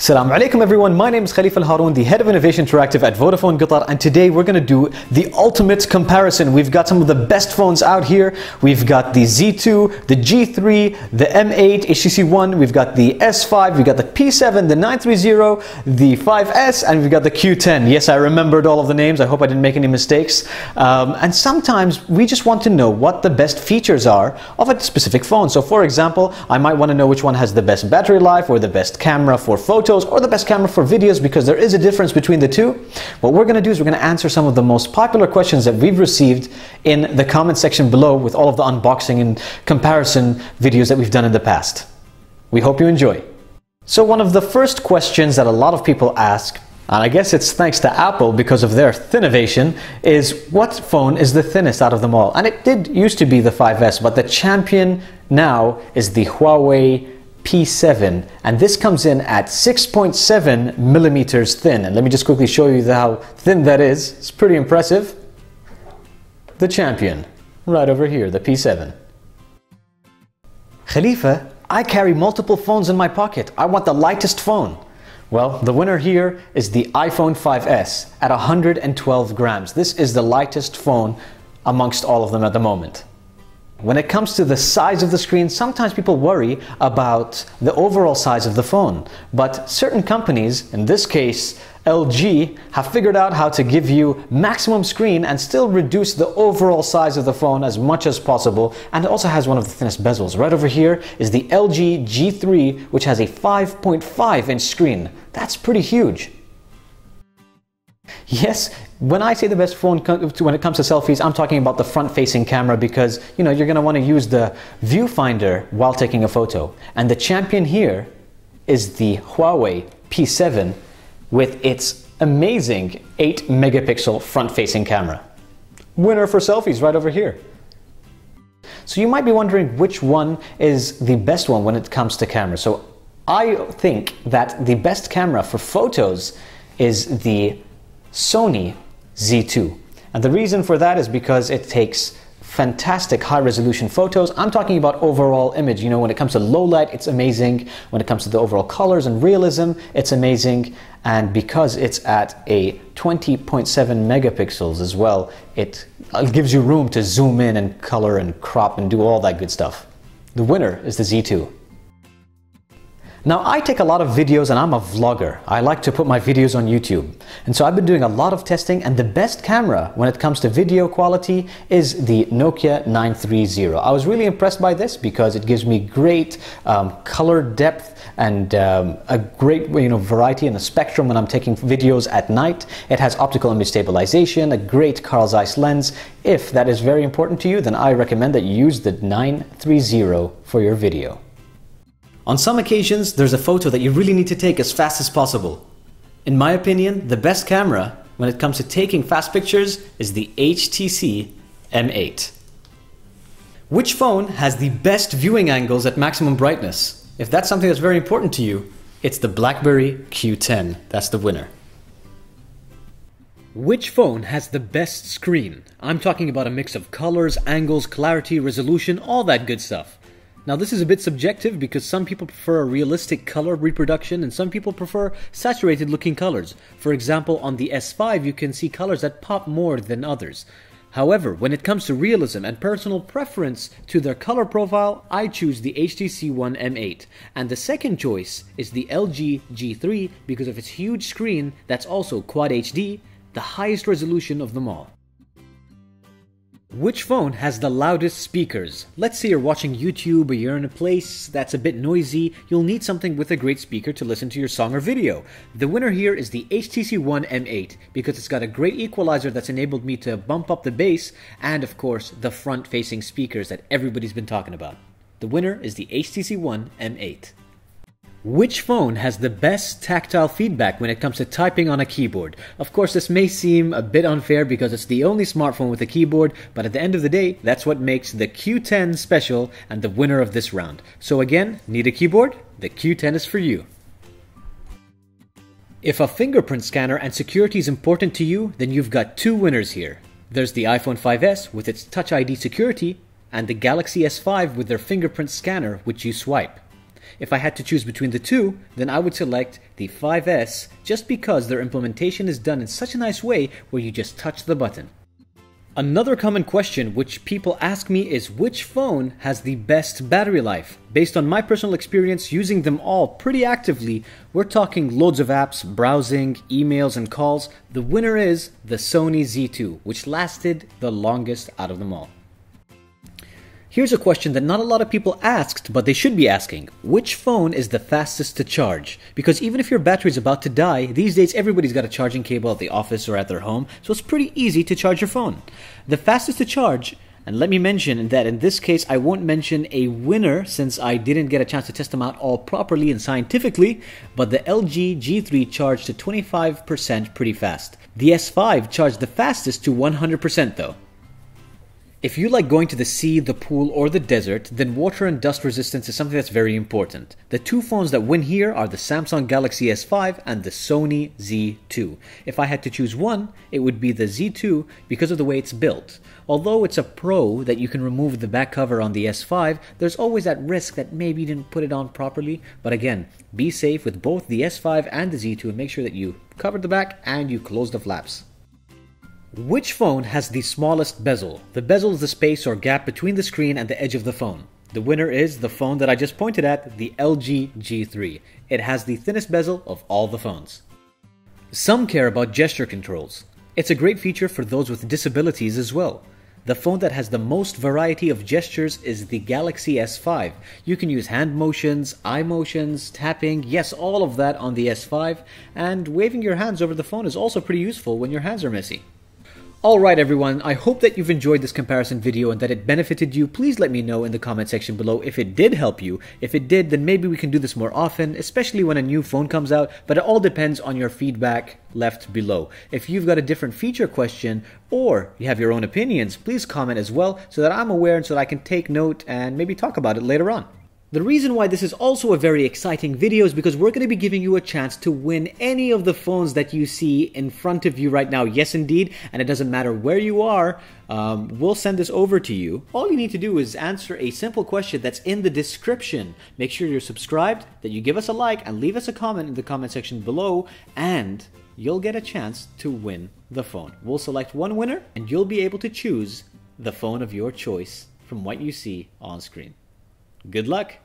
Assalamu alaikum everyone, my name is Khalifa Al Haroon, the head of Innovation Interactive at Vodafone Qatar, and today we're going to do the ultimate comparison. We've got some of the best phones out here. We've got the Z2, the G3, the M8, HTC One, we've got the S5, we've got the P7, the 930, the 5S, and we've got the Q10. Yes, I remembered all of the names. I hope I didn't make any mistakes. And sometimes we just want to know what the best features are of a specific phone. So for example, I might want to know which one has the best battery life or the best camera for photos or the best camera for videos, because there is a difference between the two. What we're going to do is we're going to answer some of the most popular questions that we've received in the comment section below with all of the unboxing and comparison videos that we've done in the past. We hope you enjoy. So one of the first questions that a lot of people ask, and I guess it's thanks to Apple because of their thinnovation, is what phone is the thinnest out of them all? And it did used to be the 5S, but the champion now is the Huawei P7, and this comes in at 6.7 millimeters thin. And let me just quickly show you how thin that is. It's pretty impressive. The champion, right over here, the P7. Khalifa, I carry multiple phones in my pocket. I want the lightest phone. Well, the winner here is the iPhone 5S at 112 grams. This is the lightest phone amongst all of them at the moment. When it comes to the size of the screen, sometimes people worry about the overall size of the phone. But certain companies, in this case LG, have figured out how to give you maximum screen and still reduce the overall size of the phone as much as possible. And it also has one of the thinnest bezels. Right over here is the LG G3, which has a 5.5-inch screen. That's pretty huge. Yes, when I say the best phone when it comes to selfies, I'm talking about the front-facing camera, because you're going to want to use the viewfinder while taking a photo. And the champion here is the Huawei P7 with its amazing 8-megapixel front-facing camera. Winner for selfies right over here. So you might be wondering which one is the best one when it comes to camera. So I think that the best camera for photos is the Sony Z2. And the reason for that is because it takes fantastic high-resolution photos. I'm talking about overall image. When it comes to low light, it's amazing. When it comes to the overall colors and realism, it's amazing. And because it's at a 20.7 megapixels as well, it gives you room to zoom in and color and crop and do all that good stuff. The winner is the Z2. Now, I take a lot of videos and I'm a vlogger. I like to put my videos on YouTube. And so I've been doing a lot of testing, and the best camera when it comes to video quality is the Nokia 930. I was really impressed by this because it gives me great color depth and a great variety in the spectrum when I'm taking videos at night. It has optical image stabilization, a great Carl Zeiss lens. If that is very important to you, then I recommend that you use the 930 for your video. On some occasions, there's a photo that you really need to take as fast as possible. In my opinion, the best camera when it comes to taking fast pictures is the HTC M8. Which phone has the best viewing angles at maximum brightness? If that's something that's very important to you, it's the BlackBerry Q10. That's the winner. Which phone has the best screen? I'm talking about a mix of colors, angles, clarity, resolution, all that good stuff. Now, this is a bit subjective because some people prefer a realistic color reproduction and some people prefer saturated looking colors. For example, on the S5 you can see colors that pop more than others. However, when it comes to realism and personal preference to their color profile, I choose the HTC One M8. And the second choice is the LG G3 because of its huge screen that's also Quad HD, the highest resolution of them all. Which phone has the loudest speakers? Let's say you're watching YouTube or you're in a place that's a bit noisy. You'll need something with a great speaker to listen to your song or video. The winner here is the HTC One M8 because it's got a great equalizer that's enabled me to bump up the bass, and of course the front-facing speakers that everybody's been talking about. The winner is the HTC One M8. Which phone has the best tactile feedback when it comes to typing on a keyboard? Of course, this may seem a bit unfair because it's the only smartphone with a keyboard, but at the end of the day, that's what makes the Q10 special and the winner of this round. So again, need a keyboard? The Q10 is for you. If a fingerprint scanner and security is important to you, then you've got two winners here. There's the iPhone 5S with its Touch ID security, and the Galaxy S5 with their fingerprint scanner which you swipe. If I had to choose between the two, then I would select the 5S just because their implementation is done in such a nice way where you just touch the button. Another common question which people ask me is which phone has the best battery life? Based on my personal experience using them all pretty actively, we're talking loads of apps, browsing, emails and calls. The winner is the Sony Z2, which lasted the longest out of them all. Here's a question that not a lot of people asked, but they should be asking. Which phone is the fastest to charge? Because even if your battery is about to die, these days everybody's got a charging cable at the office or at their home, so it's pretty easy to charge your phone. The fastest to charge, and let me mention that in this case I won't mention a winner since I didn't get a chance to test them out all properly and scientifically, but the LG G3 charged to 25% pretty fast. The S5 charged the fastest to 100% though. If you like going to the sea, the pool, or the desert, then water and dust resistance is something that's very important. The two phones that win here are the Samsung Galaxy S5 and the Sony Z2. If I had to choose one, it would be the Z2 because of the way it's built. Although it's a pro that you can remove the back cover on the S5, there's always that risk that maybe you didn't put it on properly. But again, be safe with both the S5 and the Z2 and make sure that you cover the back and you close the flaps. Which phone has the smallest bezel? The bezel is the space or gap between the screen and the edge of the phone. The winner is the phone that I just pointed at, the LG G3. It has the thinnest bezel of all the phones. Some care about gesture controls. It's a great feature for those with disabilities as well. The phone that has the most variety of gestures is the Galaxy S5. You can use hand motions, eye motions, tapping, yes, all of that on the S5, and waving your hands over the phone is also pretty useful when your hands are messy. Alright everyone, I hope that you've enjoyed this comparison video and that it benefited you. Please let me know in the comment section below if it did help you. If it did, then maybe we can do this more often, especially when a new phone comes out, but it all depends on your feedback left below. If you've got a different feature question or you have your own opinions, please comment as well so that I'm aware and so that I can take note and maybe talk about it later on. The reason why this is also a very exciting video is because we're going to be giving you a chance to win any of the phones that you see in front of you right now. Yes, indeed. And it doesn't matter where you are. We'll send this over to you. All you need to do is answer a simple question that's in the description. Make sure you're subscribed, that you give us a like, and leave us a comment in the comment section below, and you'll get a chance to win the phone. We'll select one winner, and you'll be able to choose the phone of your choice from what you see on screen. Good luck!